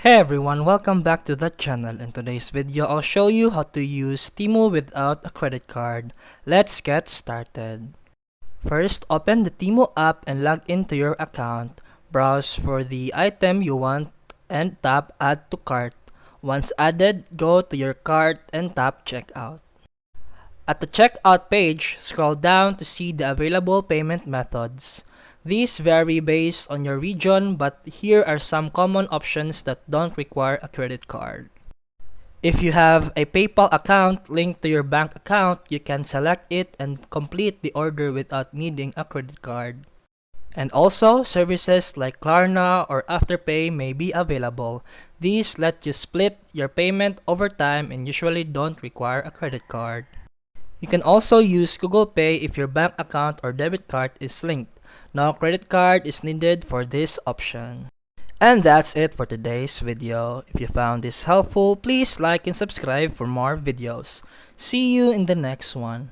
Hey everyone, welcome back to the channel. In today's video, I'll show you how to use Temu without a credit card. Let's get started. First, open the Temu app and log into your account. Browse for the item you want and tap Add to Cart. Once added, go to your cart and tap Checkout. At the checkout page, scroll down to see the available payment methods. These vary based on your region, but here are some common options that don't require a credit card. If you have a PayPal account linked to your bank account, you can select it and complete the order without needing a credit card. And also, services like Klarna or Afterpay may be available. These let you split your payment over time and usually don't require a credit card. You can also use Google Pay if your bank account or debit card is linked. No credit card is needed for this option. And that's it for today's video. If you found this helpful, please like and subscribe for more videos. See you in the next one.